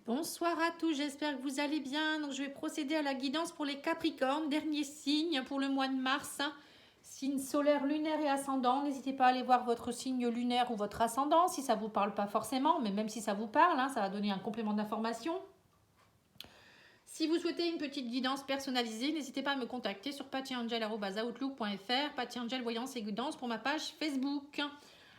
Bonsoir à tous, j'espère que vous allez bien. Donc, je vais procéder à la guidance pour les Capricornes, dernier signe pour le mois de mars. Signe solaire, lunaire et ascendant. N'hésitez pas à aller voir votre signe lunaire ou votre ascendant si ça ne vous parle pas forcément, mais même si ça vous parle, ça va donner un complément d'information. Si vous souhaitez une petite guidance personnalisée, n'hésitez pas à me contacter sur pattyangel@outlook.fr, pattyangel voyance et guidance pour ma page Facebook.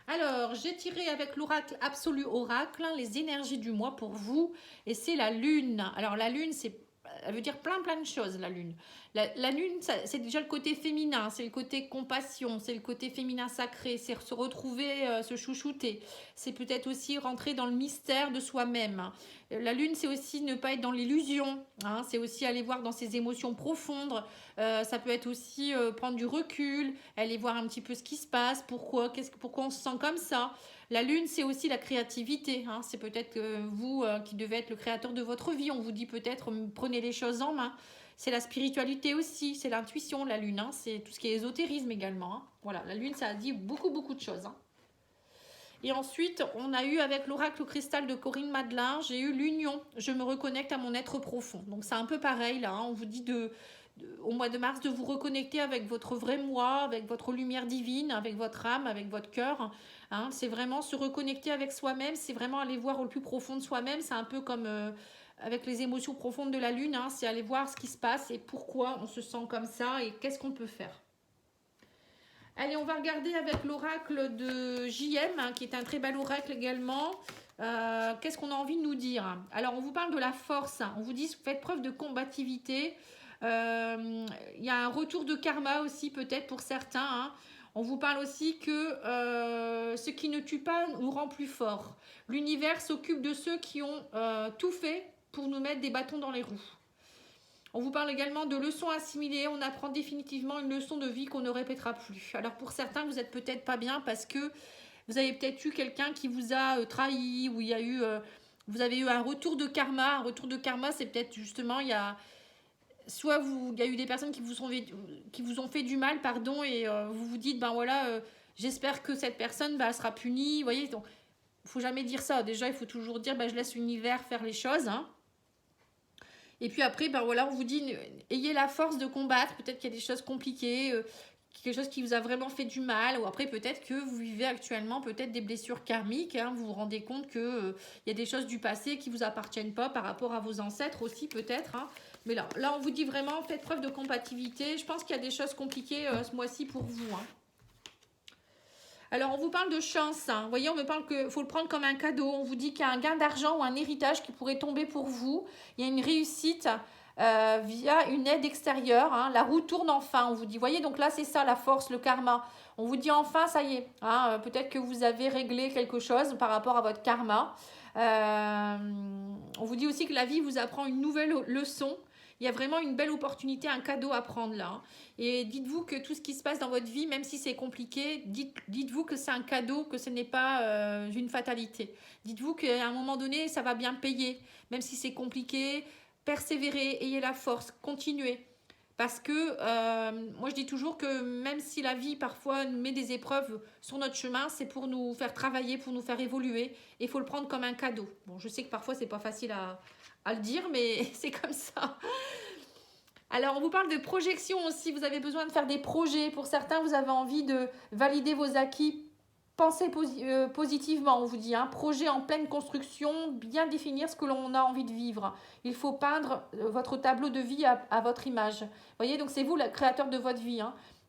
Alors, j'ai tiré avec l'oracle Absolu Oracle les énergies du mois pour vous et c'est la lune. Alors, la lune, elle veut dire plein de choses, la lune. La lune, c'est déjà le côté féminin, c'est le côté compassion, c'est le côté féminin sacré, c'est se retrouver, se chouchouter. C'est peut-être aussi rentrer dans le mystère de soi-même. La lune, c'est aussi ne pas être dans l'illusion, c'est aussi aller voir dans ses émotions profondes. Ça peut être aussi prendre du recul, aller voir un petit peu ce qui se passe, pourquoi on se sent comme ça. La lune, c'est aussi la créativité. C'est peut-être vous qui devez être le créateur de votre vie. On vous dit peut-être prenez les choses en main. C'est la spiritualité aussi, c'est l'intuition, la lune. C'est tout ce qui est ésotérisme également. Voilà, la lune, ça a dit beaucoup de choses. Et ensuite, on a eu avec l'oracle cristal de Corinne Madelin, j'ai eu l'union. Je me reconnecte à mon être profond. Donc c'est un peu pareil là. On vous dit au mois de mars de vous reconnecter avec votre vrai moi, avec votre lumière divine, avec votre âme, avec votre cœur. C'est vraiment se reconnecter avec soi-même. C'est vraiment aller voir au plus profond de soi-même. C'est un peu comme avec les émotions profondes de la lune. C'est aller voir ce qui se passe et pourquoi on se sent comme ça et qu'est-ce qu'on peut faire. Allez, on va regarder avec l'oracle de JM, qui est un très bel oracle également. Qu'est-ce qu'on a envie de nous dire? Alors, on vous parle de la force. On vous dit, faites preuve de combativité. Il y a un retour de karma aussi, peut-être pour certains. On vous parle aussi que ce qui ne tue pas nous rend plus fort. L'univers s'occupe de ceux qui ont tout fait pour nous mettre des bâtons dans les roues. On vous parle également de leçons assimilées. On apprend définitivement une leçon de vie qu'on ne répétera plus. Alors pour certains, vous n'êtes peut-être pas bien parce que vous avez peut-être eu quelqu'un qui vous a trahi ou vous avez eu un retour de karma. Un retour de karma, c'est peut-être justement, il y a eu des personnes qui vous ont fait du mal, pardon, et vous vous dites, ben voilà, j'espère que cette personne sera punie. Vous voyez, donc il ne faut jamais dire ça. Déjà, il faut toujours dire, je laisse l'univers faire les choses. Et puis après, on vous dit, ayez la force de combattre. Peut-être qu'il y a des choses compliquées, quelque chose qui vous a vraiment fait du mal. Ou après, peut-être que vous vivez actuellement peut-être des blessures karmiques. Vous vous rendez compte qu'il y a des choses du passé qui ne vous appartiennent pas par rapport à vos ancêtres aussi, peut-être. Mais là, on vous dit vraiment, faites preuve de compatibilité. Je pense qu'il y a des choses compliquées ce mois-ci pour vous. Alors, on vous parle de chance. Vous voyez, on me parle qu'il faut le prendre comme un cadeau. On vous dit qu'il y a un gain d'argent ou un héritage qui pourrait tomber pour vous. Il y a une réussite via une aide extérieure. La roue tourne enfin, on vous dit. Vous voyez, donc là, c'est ça, la force, le karma. On vous dit enfin, ça y est. Peut-être que vous avez réglé quelque chose par rapport à votre karma. On vous dit aussi que la vie vous apprend une nouvelle leçon. Il y a vraiment une belle opportunité, un cadeau à prendre là. Et dites-vous que tout ce qui se passe dans votre vie, même si c'est compliqué, dites-vous que c'est un cadeau, que ce n'est pas une fatalité. Dites-vous qu'à un moment donné, ça va bien payer. Même si c'est compliqué, persévérez, ayez la force, continuez. Parce que moi je dis toujours que même si la vie parfois nous met des épreuves sur notre chemin, c'est pour nous faire travailler, pour nous faire évoluer. Et il faut le prendre comme un cadeau. Bon, je sais que parfois c'est pas facile à le dire, mais c'est comme ça. Alors, on vous parle de projection aussi. Vous avez besoin de faire des projets. Pour certains, vous avez envie de valider vos acquis. Pensez positivement, on vous dit. Projet en pleine construction, bien définir ce que l'on a envie de vivre. Il faut peindre votre tableau de vie à votre image. Vous voyez, donc c'est vous le créateur de votre vie.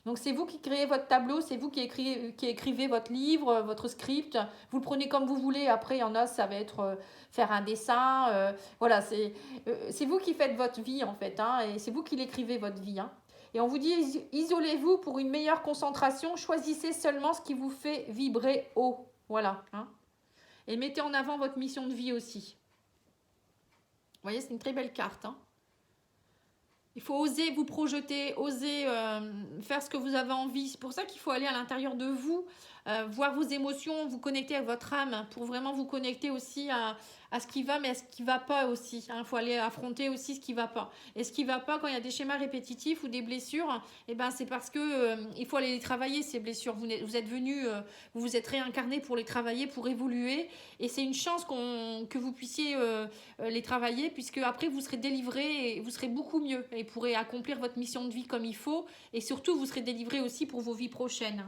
Donc c'est vous qui créez votre tableau, c'est vous qui écrivez votre livre, votre script. Vous le prenez comme vous voulez. Après, il y en a, ça va être faire un dessin. Voilà, c'est vous qui faites votre vie en fait. Et c'est vous qui l'écrivez votre vie. Et on vous dit, isolez-vous pour une meilleure concentration. Choisissez seulement ce qui vous fait vibrer haut. Voilà. Et mettez en avant votre mission de vie aussi. Vous voyez, c'est une très belle carte. Il faut oser vous projeter, oser faire ce que vous avez envie. C'est pour ça qu'il faut aller à l'intérieur de vous, voir vos émotions, vous connecter à votre âme pour vraiment vous connecter aussi à ce qui va, mais à ce qui va pas aussi. Il faut aller affronter aussi ce qui va pas. Et ce qui va pas, quand il y a des schémas répétitifs ou des blessures, eh ben, c'est parce que il faut aller les travailler, ces blessures. Vous êtes venu, vous vous êtes réincarné pour les travailler, pour évoluer. Et c'est une chance que vous puissiez les travailler, puisque après, vous serez délivré et vous serez beaucoup mieux et pourrez accomplir votre mission de vie comme il faut. Et surtout, vous serez délivré aussi pour vos vies prochaines.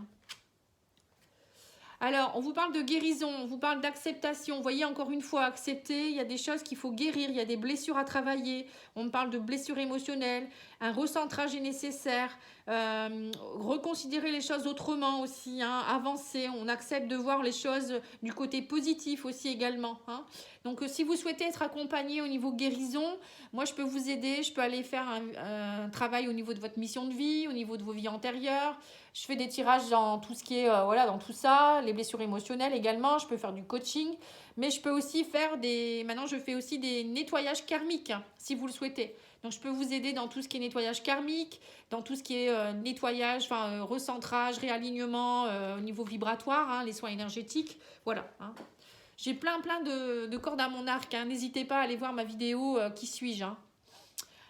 Alors, on vous parle de guérison, on vous parle d'acceptation. Vous voyez, encore une fois, accepter, il y a des choses qu'il faut guérir, il y a des blessures à travailler. On me parle de blessures émotionnelles, un recentrage est nécessaire, reconsidérer les choses autrement aussi, hein, avancer. On accepte de voir les choses du côté positif aussi également. Hein. Donc, si vous souhaitez être accompagné au niveau guérison, moi, je peux vous aider. Je peux aller faire un travail au niveau de votre mission de vie, au niveau de vos vies antérieures. Je fais des tirages dans tout ce qui est, voilà, dans tout ça, les blessures émotionnelles également. Je peux faire du coaching, mais je peux aussi faire maintenant je fais aussi des nettoyages karmiques, hein, si vous le souhaitez. Donc, je peux vous aider dans tout ce qui est nettoyage karmique, dans tout ce qui est nettoyage, enfin, recentrage, réalignement au niveau vibratoire, hein, les soins énergétiques, voilà. Hein. J'ai plein de cordes à mon arc, hein. N'hésitez pas à aller voir ma vidéo Qui suis-je, hein.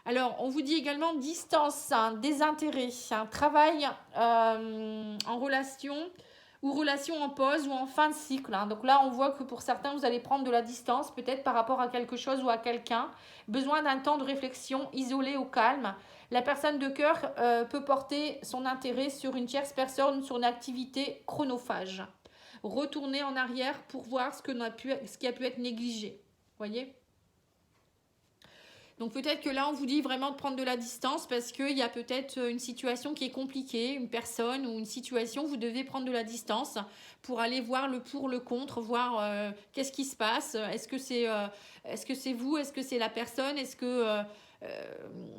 Alors, on vous dit également distance, hein, désintérêt, hein, travail en relation ou relation en pause ou en fin de cycle. Hein. Donc là, on voit que pour certains, vous allez prendre de la distance, peut-être par rapport à quelque chose ou à quelqu'un. Besoin d'un temps de réflexion, isolé au calme. La personne de cœur peut porter son intérêt sur une tierce personne, sur une activité chronophage. Retourner en arrière pour voir ce qui a pu être négligé. Voyez ? Donc peut-être que là, on vous dit vraiment de prendre de la distance parce qu'il y a peut-être une situation qui est compliquée, une personne ou une situation, vous devez prendre de la distance pour aller voir le pour, le contre, voir qu'est-ce qui se passe. Est-ce que c'est vous? Est-ce que c'est la personne? Est-ce que...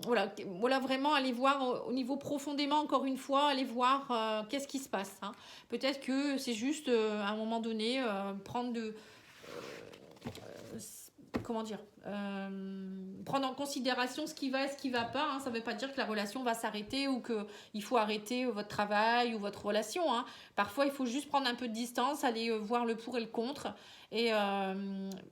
voilà, vraiment aller voir au niveau profondément, encore une fois, aller voir qu'est-ce qui se passe. Hein. Peut-être que c'est juste, à un moment donné, prendre de... comment dire, prendre en considération ce qui va et ce qui ne va pas. Hein. Ça ne veut pas dire que la relation va s'arrêter ou qu'il faut arrêter votre travail ou votre relation. Hein. Parfois, il faut juste prendre un peu de distance, aller voir le pour et le contre. Et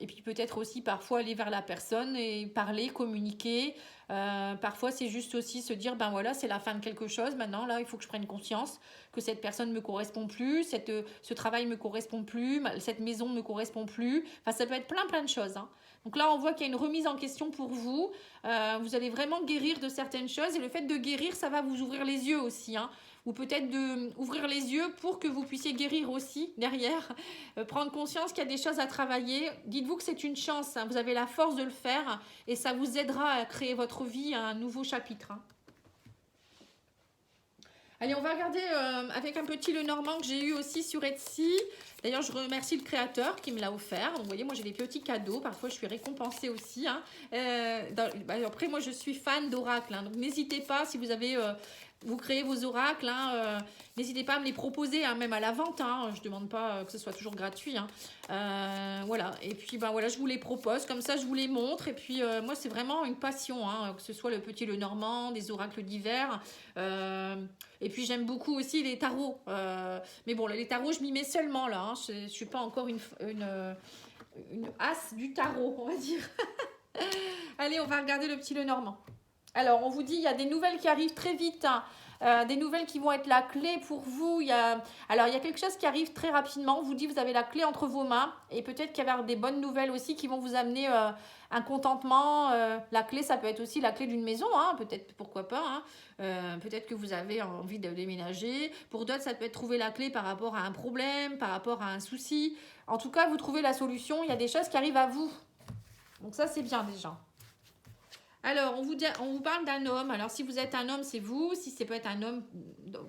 puis peut-être aussi parfois aller vers la personne et parler, communiquer. Parfois, c'est juste aussi se dire, ben voilà, c'est la fin de quelque chose. Maintenant, là, il faut que je prenne conscience que cette personne ne me correspond plus, ce travail ne me correspond plus, cette maison ne me correspond plus. Enfin, ça peut être plein de choses. Hein. Donc là, on voit qu'il y a une remise en question pour vous. Vous allez vraiment guérir de certaines choses. Et le fait de guérir, ça va vous ouvrir les yeux aussi. Hein. Ou peut-être d'ouvrir les yeux pour que vous puissiez guérir aussi derrière. Prendre conscience qu'il y a des choses à travailler. Dites-vous que c'est une chance. Hein. Vous avez la force de le faire. Et ça vous aidera à créer votre vie à un nouveau chapitre. Hein. Allez, on va regarder avec un petit Lenormand que j'ai eu aussi sur Etsy. D'ailleurs, je remercie le créateur qui me l'a offert. Donc, vous voyez, moi, j'ai des petits cadeaux. Parfois, je suis récompensée aussi. Hein. Après, moi, je suis fan d'oracles. Hein. Donc, n'hésitez pas, si vous avez... vous créez vos oracles, hein, n'hésitez pas à me les proposer, hein, même à la vente. Hein, je ne demande pas que ce soit toujours gratuit. Hein. Voilà. Et puis, voilà, je vous les propose. Comme ça, je vous les montre. Et puis, moi, c'est vraiment une passion. Hein, que ce soit le petit Lenormand, des oracles divers. Et puis, j'aime beaucoup aussi les tarots. Mais bon, les tarots, je m'y mets seulement là. Hein, je ne suis pas encore une as du tarot, on va dire. Allez, on va regarder le petit Lenormand. Alors, on vous dit, il y a des nouvelles qui arrivent très vite, hein. Des nouvelles qui vont être la clé pour vous. Il y a quelque chose qui arrive très rapidement. On vous dit, vous avez la clé entre vos mains. Et peut-être qu'il y a des bonnes nouvelles aussi qui vont vous amener un contentement. La clé, ça peut être aussi la clé d'une maison. Hein, peut-être, pourquoi pas. Hein. Peut-être que vous avez envie de déménager. Pour d'autres, ça peut être trouver la clé par rapport à un problème, par rapport à un souci. En tout cas, vous trouvez la solution. Il y a des choses qui arrivent à vous. Donc ça, c'est bien déjà. Alors, on vous parle d'un homme. Alors, si vous êtes un homme, c'est vous. Si c'est peut être un homme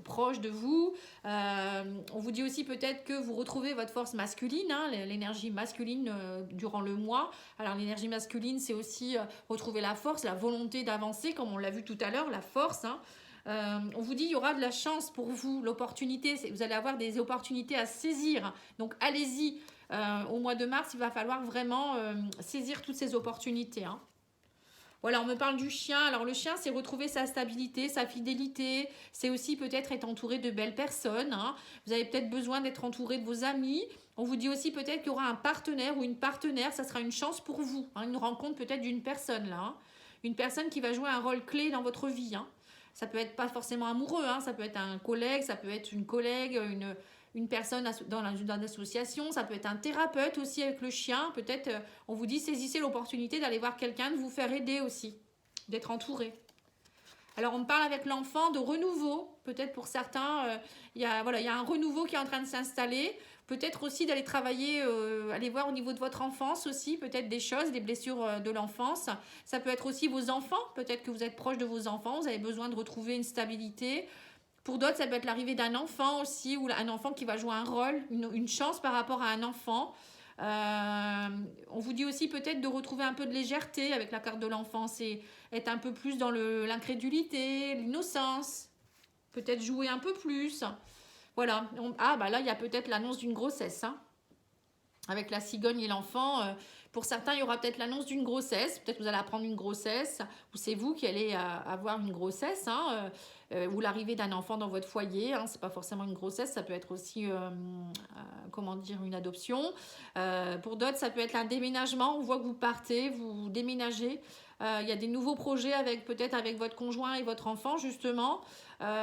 proche de vous. On vous dit aussi peut-être que vous retrouvez votre force masculine, hein, l'énergie masculine durant le mois. Alors, l'énergie masculine, c'est aussi retrouver la force, la volonté d'avancer, comme on l'a vu tout à l'heure, la force. Hein. On vous dit il y aura de la chance pour vous, l'opportunité. Vous allez avoir des opportunités à saisir. Donc, allez-y. Au mois de mars, il va falloir vraiment saisir toutes ces opportunités. Hein. Voilà, on me parle du chien. Alors, le chien, c'est retrouver sa stabilité, sa fidélité. C'est aussi peut-être être entouré de belles personnes. Hein. Vous avez peut-être besoin d'être entouré de vos amis. On vous dit aussi peut-être qu'il y aura un partenaire ou une partenaire, ça sera une chance pour vous. Hein, une rencontre peut-être d'une personne là. Hein. Une personne qui va jouer un rôle clé dans votre vie. Hein. Ça peut être pas forcément amoureux, hein, ça peut être un collègue, ça peut être une collègue, une personne dans l'association, ça peut être un thérapeute aussi avec le chien. Peut-être, on vous dit, saisissez l'opportunité d'aller voir quelqu'un, de vous faire aider aussi, d'être entouré. Alors, on me parle avec l'enfant de renouveau. Peut-être pour certains, il y a un renouveau qui est en train de s'installer. Peut-être aussi d'aller travailler, aller voir au niveau de votre enfance aussi, peut-être des choses, des blessures de l'enfance. Ça peut être aussi vos enfants. Peut-être que vous êtes proche de vos enfants, vous avez besoin de retrouver une stabilité. Pour d'autres, ça peut être l'arrivée d'un enfant aussi, ou un enfant qui va jouer un rôle, une chance par rapport à un enfant. On vous dit aussi peut-être de retrouver un peu de légèreté avec la carte de l'enfance et être un peu plus dans l'incrédulité, l'innocence, peut-être jouer un peu plus. Voilà. Là, il y a peut-être l'annonce d'une grossesse. Hein. Avec la cigogne et l'enfant, pour certains, il y aura peut-être l'annonce d'une grossesse. Peut-être que vous allez apprendre une grossesse, ou c'est vous qui allez avoir une grossesse, hein, ou l'arrivée d'un enfant dans votre foyer. Hein, c'est pas forcément une grossesse, ça peut être aussi, une adoption. Pour d'autres, ça peut être un déménagement. On voit que vous partez, vous déménagez. Il y a des nouveaux projets peut-être avec votre conjoint et votre enfant, justement.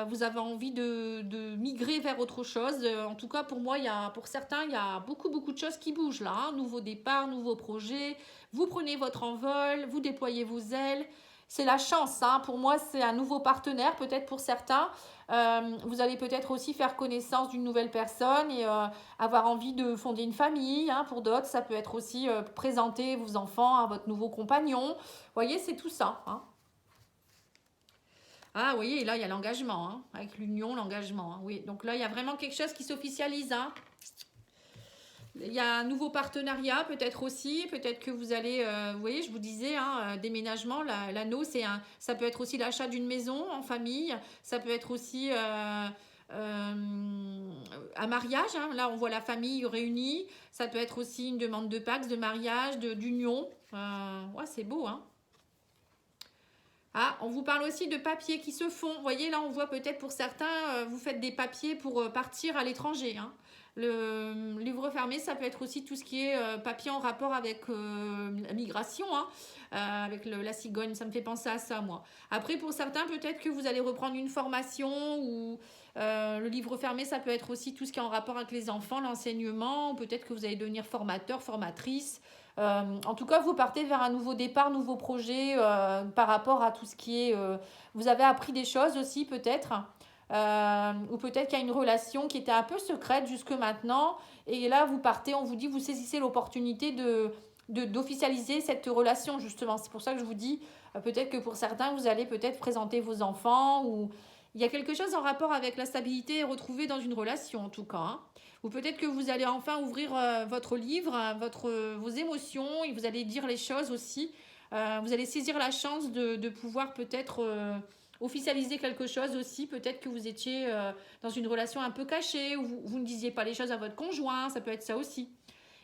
Vous avez envie de migrer vers autre chose. En tout cas, pour moi, pour certains, il y a beaucoup de choses qui bougent là. Hein. Nouveau départ, nouveaux projets. Vous prenez votre envol, vous déployez vos ailes. C'est la chance. Hein. Pour moi, c'est un nouveau partenaire, peut-être pour certains. Vous allez peut-être aussi faire connaissance d'une nouvelle personne et avoir envie de fonder une famille. Hein. Pour d'autres, ça peut être aussi présenter vos enfants à votre nouveau compagnon. Vous voyez, c'est tout ça. Hein. Ah, vous voyez, là, il y a l'engagement, hein, avec l'union, l'engagement. Hein, oui, donc là, il y a vraiment quelque chose qui s'officialise. Hein. Il y a un nouveau partenariat, peut-être aussi. Peut-être que vous allez, vous voyez, je vous disais, hein, déménagement, l'anneau, ça peut être aussi l'achat d'une maison en famille. Ça peut être aussi un mariage. Hein, là, on voit la famille réunie. Ça peut être aussi une demande de Pax, de mariage, d'union. Ouais, c'est beau, hein. Ah, on vous parle aussi de papiers qui se font. Vous voyez, là, on voit peut-être pour certains, vous faites des papiers pour partir à l'étranger. Hein. Le livre fermé, ça peut être aussi tout ce qui est papier en rapport avec la migration, hein, avec la cigogne. Ça me fait penser à ça, moi. Après, pour certains, peut-être que vous allez reprendre une formation ou le livre fermé, ça peut être aussi tout ce qui est en rapport avec les enfants, l'enseignement. Peut-être que vous allez devenir formateur, formatrice. En tout cas, vous partez vers un nouveau départ, nouveau projet par rapport à tout ce qui est... vous avez appris des choses aussi peut-être, ou peut-être qu'il y a une relation qui était un peu secrète jusque maintenant, et là vous partez, on vous dit, vous saisissez l'opportunité d'officialiser cette relation justement. C'est pour ça que je vous dis, peut-être que pour certains, vous allez peut-être présenter vos enfants, ou il y a quelque chose en rapport avec la stabilité retrouvée dans une relation en tout cas. Hein. Ou peut-être que vous allez enfin ouvrir votre livre, vos émotions, et vous allez dire les choses aussi. Vous allez saisir la chance de pouvoir peut-être officialiser quelque chose aussi. Peut-être que vous étiez dans une relation un peu cachée, ou vous ne disiez pas les choses à votre conjoint, ça peut être ça aussi.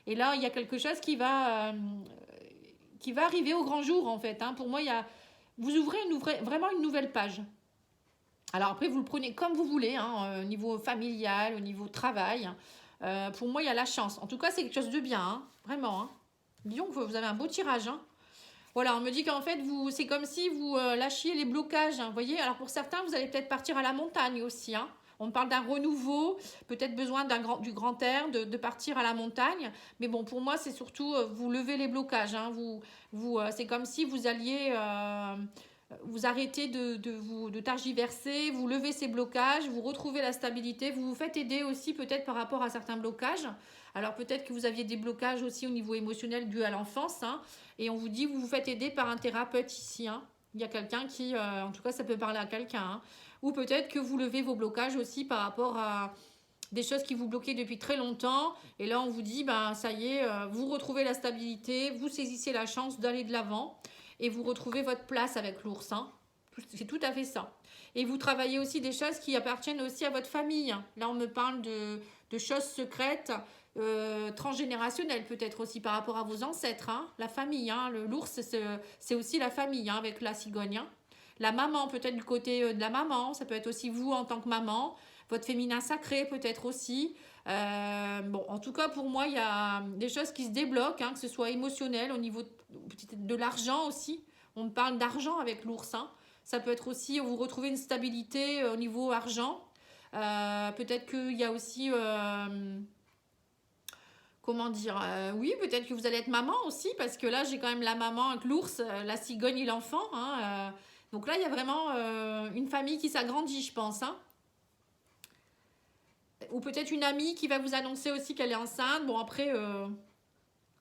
Et là, il y a quelque chose qui va arriver au grand jour en fait. Hein. Pour moi, vous ouvrez vraiment une nouvelle page. Alors après, vous le prenez comme vous voulez, hein, au niveau familial, au niveau travail. Pour moi, il y a la chance. En tout cas, c'est quelque chose de bien, hein, vraiment. Hein. Disons que vous avez un beau tirage. Hein. Voilà, on me dit qu'en fait, c'est comme si vous lâchiez les blocages. Hein, vous voyez, alors pour certains, vous allez peut-être partir à la montagne aussi. Hein. On me parle d'un renouveau, peut-être besoin du grand air, de partir à la montagne. Mais bon, pour moi, c'est surtout vous levez les blocages. Hein. C'est comme si vous alliez... vous arrêtez de tergiverser, vous levez ces blocages, vous retrouvez la stabilité, vous vous faites aider aussi peut-être par rapport à certains blocages. Alors peut-être que vous aviez des blocages aussi au niveau émotionnel dus à l'enfance, hein, et on vous dit vous vous faites aider par un thérapeute ici. Hein. Il y a quelqu'un qui, en tout cas ça peut parler à quelqu'un, hein. Ou peut-être que vous levez vos blocages aussi par rapport à des choses qui vous bloquaient depuis très longtemps, et là on vous dit ça y est, vous retrouvez la stabilité, vous saisissez la chance d'aller de l'avant. Et vous retrouvez votre place avec l'ours. Hein. C'est tout à fait ça. Et vous travaillez aussi des choses qui appartiennent aussi à votre famille. Là, on me parle de choses secrètes, transgénérationnelles peut-être aussi par rapport à vos ancêtres. Hein. La famille, hein. L'ours, c'est aussi la famille hein, avec la cigogne. Hein. La maman, peut-être du côté de la maman. Ça peut être aussi vous en tant que maman. Votre féminin sacré peut-être aussi. Bon, en tout cas, pour moi, il y a des choses qui se débloquent, hein, que ce soit émotionnel, au niveau de l'argent aussi. On parle d'argent avec l'ours. Hein. Ça peut être aussi, vous retrouvez une stabilité au niveau argent. Peut-être qu'il y a aussi, comment dire, oui, peut-être que vous allez être maman aussi, parce que là, j'ai quand même la maman avec l'ours, la cigogne et l'enfant. Hein, donc là, il y a vraiment une famille qui s'agrandit, je pense. Hein. Ou peut-être une amie qui va vous annoncer aussi qu'elle est enceinte. Bon, après,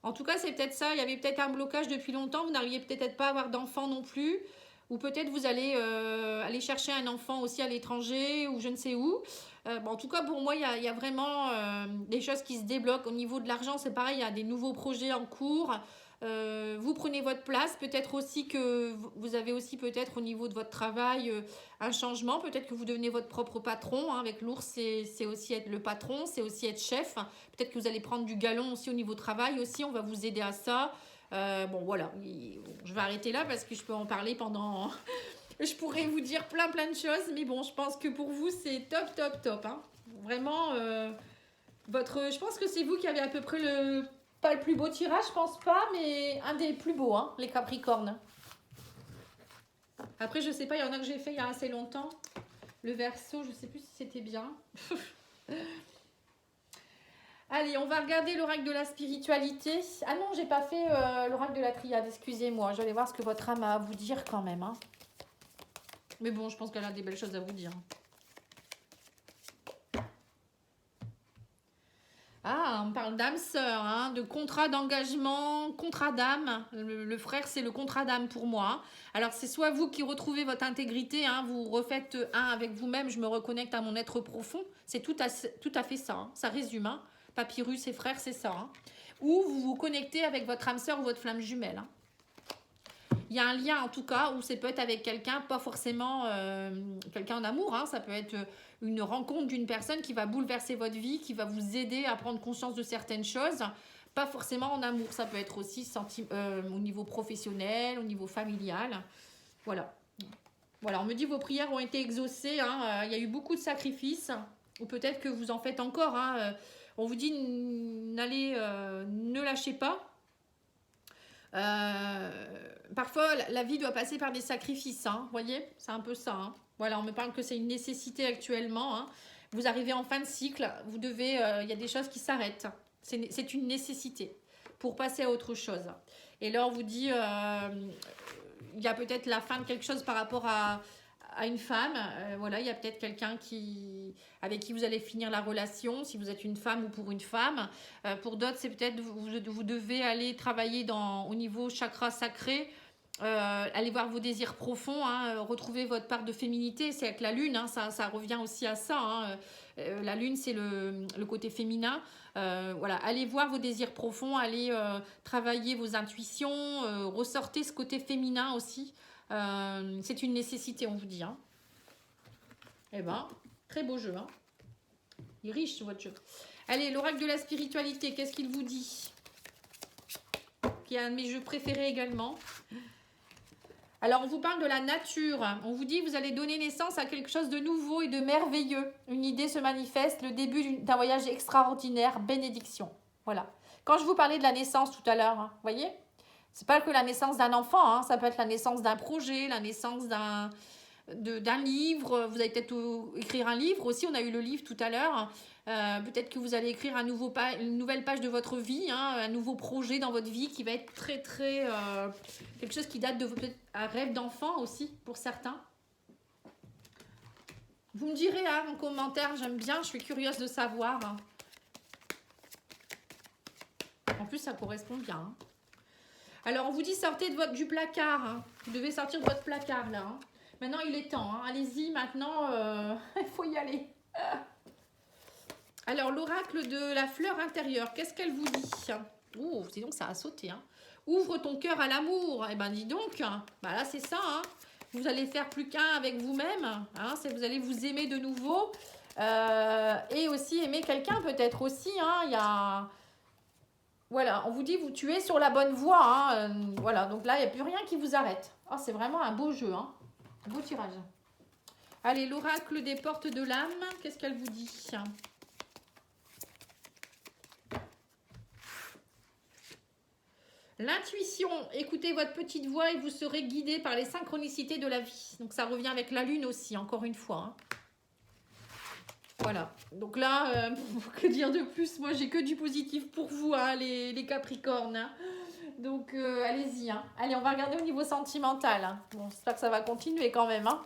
en tout cas, c'est peut-être ça. Il y avait peut-être un blocage depuis longtemps. Vous n'arriviez peut-être pas à avoir d'enfant non plus. Ou peut-être vous allez aller chercher un enfant aussi à l'étranger ou je ne sais où. Bon, en tout cas, pour moi, il y a vraiment des choses qui se débloquent. Au niveau de l'argent, c'est pareil. Il y a des nouveaux projets en cours. Vous prenez votre place. Peut-être aussi que vous avez aussi peut-être au niveau de votre travail un changement. Peut-être que vous devenez votre propre patron. Hein. Avec l'ours, c'est aussi être le patron. C'est aussi être chef. Peut-être que vous allez prendre du galon aussi au niveau travail aussi. On va vous aider à ça. Bon, voilà. Je vais arrêter là parce que je peux en parler pendant... je pourrais vous dire plein de choses. Mais bon, je pense que pour vous, c'est top. Hein. Vraiment, je pense que c'est vous qui avez à peu près le... Pas le plus beau tirage, je pense pas, mais un des plus beaux, hein, les Capricornes. Après, je sais pas, il y en a que j'ai fait il y a assez longtemps. Le Verseau, je sais plus si c'était bien. Allez, on va regarder l'oracle de la spiritualité. Ah non, j'ai pas fait l'oracle de la triade, excusez-moi. Je vais voir ce que votre âme a à vous dire quand même. Hein. Mais bon, je pense qu'elle a des belles choses à vous dire. Ah, on parle d'âme sœur, hein, de contrat d'engagement, contrat d'âme. Le frère, c'est le contrat d'âme pour moi. Alors, c'est soit vous qui retrouvez votre intégrité, hein, vous refaites un avec vous-même, je me reconnecte à mon être profond. C'est tout à fait ça, hein, ça résume. Hein. Papyrus et frères, c'est ça. Hein. Ou vous vous connectez avec votre âme sœur ou votre flamme jumelle. Hein. Il y a un lien en tout cas où c'est peut être avec quelqu'un, pas forcément quelqu'un en amour, hein, ça peut être une rencontre d'une personne qui va bouleverser votre vie, qui va vous aider à prendre conscience de certaines choses, pas forcément en amour, ça peut être aussi au niveau professionnel, au niveau familial, voilà. Voilà, on me dit vos prières ont été exaucées, hein, il y a eu beaucoup de sacrifices, ou peut-être que vous en faites encore, hein, on vous dit ne lâchez pas. Parfois, la vie doit passer par des sacrifices, hein, vous voyez, c'est un peu ça. Hein. Voilà, on me parle que c'est une nécessité actuellement. Hein. Vous arrivez en fin de cycle, vous devez, il y a des choses qui s'arrêtent. C'est une nécessité pour passer à autre chose. Et là, on vous dit, il y a peut-être la fin de quelque chose par rapport à une femme. Voilà, il y a peut-être quelqu'un avec qui vous allez finir la relation, si vous êtes une femme ou pour une femme. Pour d'autres, c'est peut-être vous devez aller travailler au niveau chakra sacré, aller voir vos désirs profonds, hein, retrouver votre part de féminité. C'est avec la lune, hein, ça revient aussi à ça. Hein. La lune, c'est le côté féminin. Voilà, allez voir vos désirs profonds, allez travailler vos intuitions, ressortez ce côté féminin aussi. C'est une nécessité, on vous dit. Hein. Eh ben, très beau jeu. Hein. Il est riche, votre jeu. Allez, l'oracle de la spiritualité, qu'est-ce qu'il vous dit? Qui est un de mes jeux préférés également. Alors, on vous parle de la nature. On vous dit, vous allez donner naissance à quelque chose de nouveau et de merveilleux. Une idée se manifeste, le début d'un voyage extraordinaire, bénédiction. Voilà. Quand je vous parlais de la naissance tout à l'heure, hein, vous voyez, c'est pas que la naissance d'un enfant, hein, ça peut être la naissance d'un projet, la naissance d'un livre. Vous allez peut-être écrire un livre aussi, on a eu le livre tout à l'heure. Peut-être que vous allez écrire une nouvelle page de votre vie, hein, un nouveau projet dans votre vie qui va être très quelque chose qui date de peut-être un rêve d'enfant aussi pour certains. Vous me direz hein, en commentaire, j'aime bien, je suis curieuse de savoir. Hein. En plus, ça correspond bien. Hein. Alors, on vous dit sortez du placard. Hein. Vous devez sortir de votre placard là. Hein. Maintenant, il est temps. Hein. Allez-y, maintenant, il faut y aller. Alors, l'oracle de la fleur intérieure, qu'est-ce qu'elle vous dit? Oh, dis donc, ça a sauté. Hein. Ouvre ton cœur à l'amour. Eh ben, dis donc. Bah là, c'est ça. Hein. Vous allez faire plus qu'un avec vous-même. Hein. Vous allez vous aimer de nouveau. Et aussi aimer quelqu'un, peut-être aussi. Hein. Il y a... Voilà, on vous dit, tu es sur la bonne voie. Hein. Voilà, donc là, il n'y a plus rien qui vous arrête. Oh, c'est vraiment un beau jeu. Hein. Un beau tirage. Allez, l'oracle des portes de l'âme, qu'est-ce qu'elle vous dit? L'intuition, écoutez votre petite voix et vous serez guidé par les synchronicités de la vie. Donc ça revient avec la lune aussi, encore une fois. Hein. Voilà, donc là, que dire de plus? Moi, j'ai que du positif pour vous, hein, les Capricornes. Hein. Donc, allez-y. Hein. Allez, on va regarder au niveau sentimental. Hein. Bon, j'espère que ça va continuer quand même. Hein.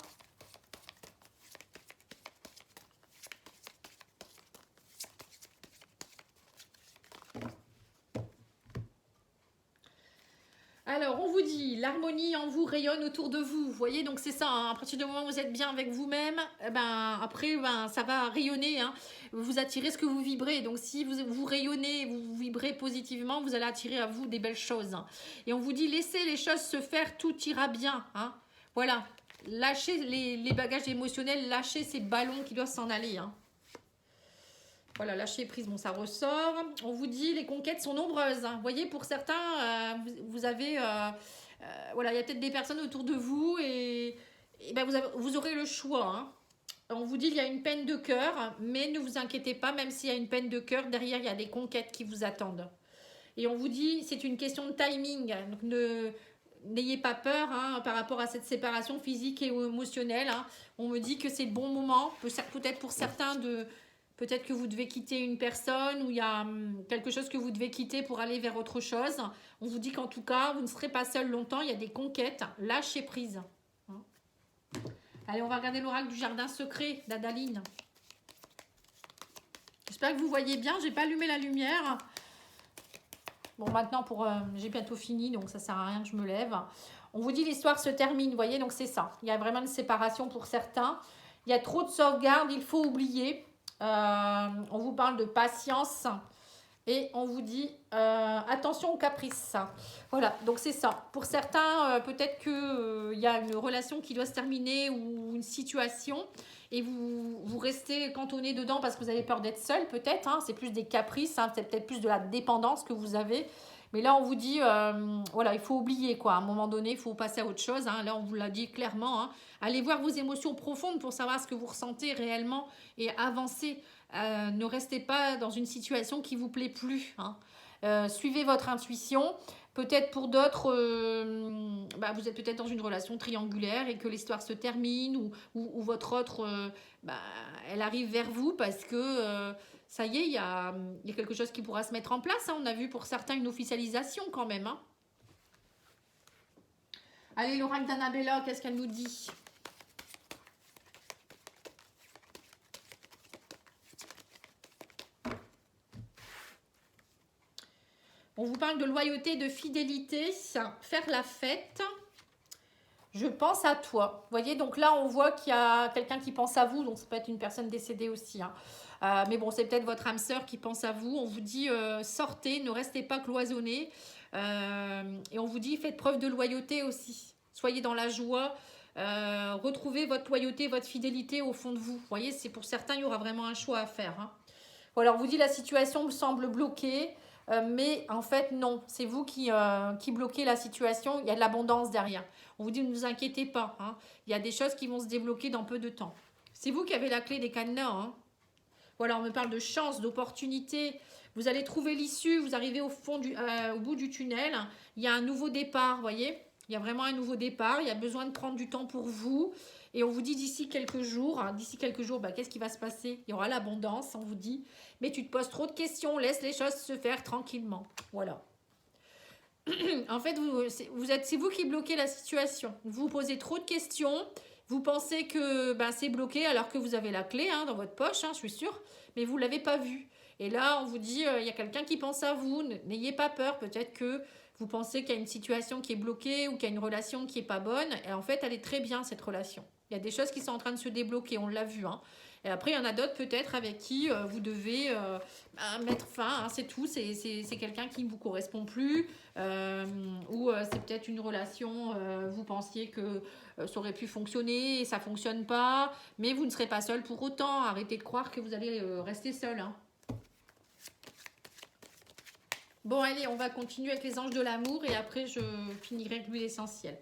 Alors, on vous dit, l'harmonie en vous rayonne autour de vous. Vous voyez, donc c'est ça. Hein, à partir du moment où vous êtes bien avec vous-même, ben, après, ben, ça va rayonner. Hein, vous attirez ce que vous vibrez. Donc, si vous rayonnez, vous vibrez positivement, vous allez attirer à vous des belles choses. Hein. Et on vous dit, laissez les choses se faire, tout ira bien. Hein. Voilà, lâchez les bagages émotionnels, lâchez ces ballons qui doivent s'en aller. Hein. Voilà, lâcher prise, bon, ça ressort. On vous dit, les conquêtes sont nombreuses. Hein. Vous voyez, pour certains, vous avez... voilà, il y a peut-être des personnes autour de vous et ben vous aurez le choix. Hein. On vous dit, il y a une peine de cœur, mais ne vous inquiétez pas, même s'il y a une peine de cœur, derrière, il y a des conquêtes qui vous attendent. Et on vous dit, c'est une question de timing. Donc, n'ayez pas peur hein, par rapport à cette séparation physique et émotionnelle. Hein. On me dit que c'est le bon moment, peut-être pour certains de... Peut-être que vous devez quitter une personne ou il y a quelque chose que vous devez quitter pour aller vers autre chose. On vous dit qu'en tout cas, vous ne serez pas seul longtemps. Il y a des conquêtes. Lâchez prise. Allez, on va regarder l'oracle du jardin secret d'Adaline. J'espère que vous voyez bien. J'ai pas allumé la lumière. Bon, maintenant, j'ai bientôt fini, donc ça sert à rien que je me lève. On vous dit l'histoire se termine, vous voyez, donc c'est ça. Il y a vraiment une séparation pour certains. Il y a trop de sauvegarde, il faut oublier. On vous parle de patience et on vous dit attention aux caprices. Voilà, donc c'est ça. Pour certains, peut-être qu'il y a une relation qui doit se terminer ou une situation et vous restez cantonné dedans parce que vous avez peur d'être seul, peut-être. Hein, c'est plus des caprices, hein, c'est peut-être plus de la dépendance que vous avez. Mais là, on vous dit, voilà, il faut oublier, quoi. À un moment donné, il faut passer à autre chose. Hein. Là, on vous l'a dit clairement. Hein. Allez voir vos émotions profondes pour savoir ce que vous ressentez réellement et avancez. Ne restez pas dans une situation qui ne vous plaît plus. Hein. Suivez votre intuition. Peut-être pour d'autres, vous êtes peut-être dans une relation triangulaire et que l'histoire se termine ou votre autre, elle arrive vers vous parce que... ça y est, il y a quelque chose qui pourra se mettre en place. Hein. On a vu pour certains une officialisation quand même. Hein. Allez, l'oracle d'Annabella, qu'est-ce qu'elle nous dit? On vous parle de loyauté, de fidélité, faire la fête. Je pense à toi. Vous voyez, donc là, on voit qu'il y a quelqu'un qui pense à vous. Donc, ça peut être une personne décédée aussi. Hein. Mais bon, c'est peut-être votre âme sœur qui pense à vous. On vous dit, sortez, ne restez pas cloisonnés. Et on vous dit, faites preuve de loyauté aussi. Soyez dans la joie. Retrouvez votre loyauté, votre fidélité au fond de vous. Vous voyez, c'est pour certains, il y aura vraiment un choix à faire. Hein. Voilà, on vous dit, la situation me semble bloquée. Mais en fait, non. C'est vous qui bloquez la situation. Il y a de l'abondance derrière. On vous dit, ne vous inquiétez pas. Hein. Il y a des choses qui vont se débloquer dans peu de temps. C'est vous qui avez la clé des cadenas. Hein. Voilà, on me parle de chance, d'opportunité. Vous allez trouver l'issue. Vous arrivez au bout du tunnel. Il y a un nouveau départ, vous voyez. Il y a vraiment un nouveau départ. Il y a besoin de prendre du temps pour vous. Et on vous dit d'ici quelques jours, qu'est-ce qui va se passer? Il y aura l'abondance, on vous dit. Mais tu te poses trop de questions, laisse les choses se faire tranquillement. Voilà. En fait, c'est vous qui bloquez la situation. Vous vous posez trop de questions. Vous pensez que c'est bloqué alors que vous avez la clé hein, dans votre poche, hein, je suis sûre. Mais vous ne l'avez pas vue. Et là, on vous dit, il y a quelqu'un qui pense à vous. N'ayez pas peur. Peut-être que vous pensez qu'il y a une situation qui est bloquée ou qu'il y a une relation qui n'est pas bonne. Et en fait, elle est très bien, cette relation. Il y a des choses qui sont en train de se débloquer, on l'a vu. Hein. Et après, il y en a d'autres peut-être avec qui vous devez mettre fin. Hein, c'est tout, c'est quelqu'un qui ne vous correspond plus. Ou c'est peut-être une relation, vous pensiez que ça aurait pu fonctionner et ça ne fonctionne pas. Mais vous ne serez pas seul pour autant. Arrêtez de croire que vous allez rester seul. Hein. Bon, allez, on va continuer avec les anges de l'amour et après, je finirai avec l'huile essentielle.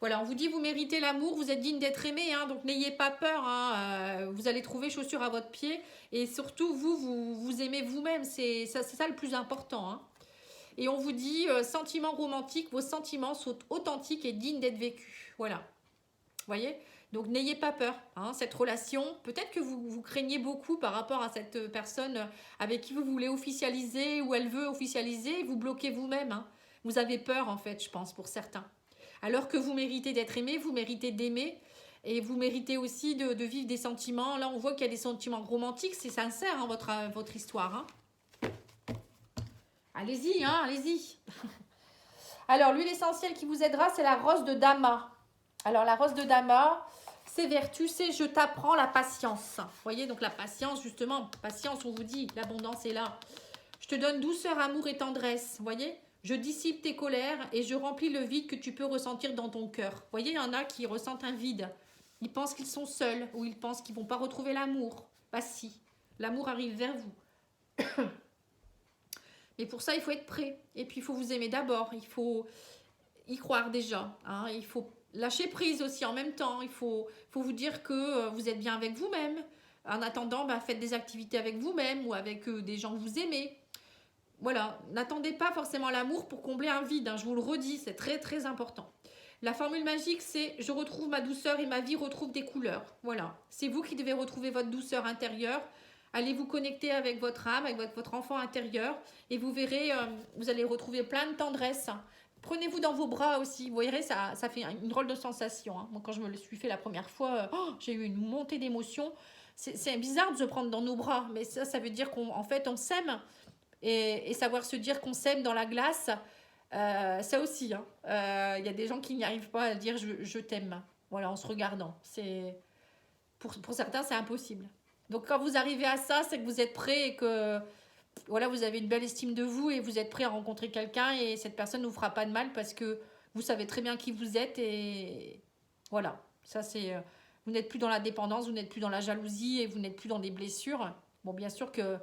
Voilà, on vous dit, vous méritez l'amour, vous êtes digne d'être aimé, hein, donc n'ayez pas peur, hein, vous allez trouver chaussure à votre pied. Et surtout, vous aimez vous-même, c'est ça le plus important. Hein. Et on vous dit, sentiments romantiques, vos sentiments sont authentiques et dignes d'être vécus. Voilà. Vous voyez? Donc n'ayez pas peur, hein, cette relation, peut-être que vous craignez beaucoup par rapport à cette personne avec qui vous voulez officialiser ou elle veut officialiser, vous bloquez vous-même. Hein. Vous avez peur en fait, je pense, pour certains. Alors que vous méritez d'être aimé, vous méritez d'aimer et vous méritez aussi de vivre des sentiments. Là, on voit qu'il y a des sentiments romantiques, c'est sincère hein, votre histoire. Hein. Allez-y, hein, allez-y. Alors, l'huile essentielle qui vous aidera, c'est la rose de Dama. Alors, la rose de Dama, c'est vertu, c'est je t'apprends la patience. Vous voyez, donc la patience, justement, patience, on vous dit, l'abondance est là. Je te donne douceur, amour et tendresse. Vous voyez, je dissipe tes colères et je remplis le vide que tu peux ressentir dans ton cœur. Vous voyez, il y en a qui ressentent un vide. Ils pensent qu'ils sont seuls ou ils pensent qu'ils ne vont pas retrouver l'amour. Bah si, l'amour arrive vers vous. Mais pour ça, il faut être prêt. Et puis, il faut vous aimer d'abord. Il faut y croire déjà. Hein. Il faut lâcher prise aussi en même temps. Il faut vous dire que vous êtes bien avec vous-même. En attendant, bah, faites des activités avec vous-même ou avec des gens que vous aimez. Voilà, n'attendez pas forcément l'amour pour combler un vide. Hein. Je vous le redis, c'est très très important. La formule magique, c'est je retrouve ma douceur et ma vie retrouve des couleurs. Voilà, c'est vous qui devez retrouver votre douceur intérieure. Allez vous connecter avec votre âme, avec votre enfant intérieur et vous verrez, vous allez retrouver plein de tendresse. Prenez-vous dans vos bras aussi, vous verrez, ça fait une drôle de sensation. Hein. Moi, quand je me le suis fait la première fois, j'ai eu une montée d'émotion. C'est bizarre de se prendre dans nos bras, mais ça veut dire qu'en fait, on s'aime. Et savoir se dire qu'on s'aime dans la glace, ça aussi. Il y a des gens qui n'y arrivent pas à dire je t'aime, voilà, en se regardant. Pour certains, c'est impossible. Donc quand vous arrivez à ça, c'est que vous êtes prêt et que voilà, vous avez une belle estime de vous et vous êtes prêt à rencontrer quelqu'un et cette personne ne vous fera pas de mal parce que vous savez très bien qui vous êtes et voilà. Ça c'est, vous n'êtes plus dans la dépendance, vous n'êtes plus dans la jalousie et vous n'êtes plus dans des blessures. Bon, bien sûr que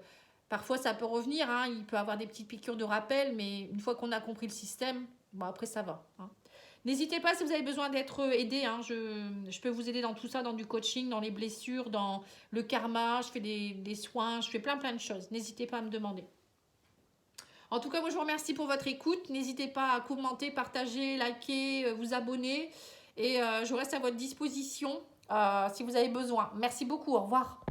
parfois ça peut revenir, hein, il peut y avoir des petites piqûres de rappel, mais une fois qu'on a compris le système, bon après ça va. Hein. N'hésitez pas si vous avez besoin d'être aidé. Hein, je peux vous aider dans tout ça, dans du coaching, dans les blessures, dans le karma. Je fais des soins, je fais plein de choses. N'hésitez pas à me demander. En tout cas, moi je vous remercie pour votre écoute. N'hésitez pas à commenter, partager, liker, vous abonner. Et je reste à votre disposition si vous avez besoin. Merci beaucoup, au revoir.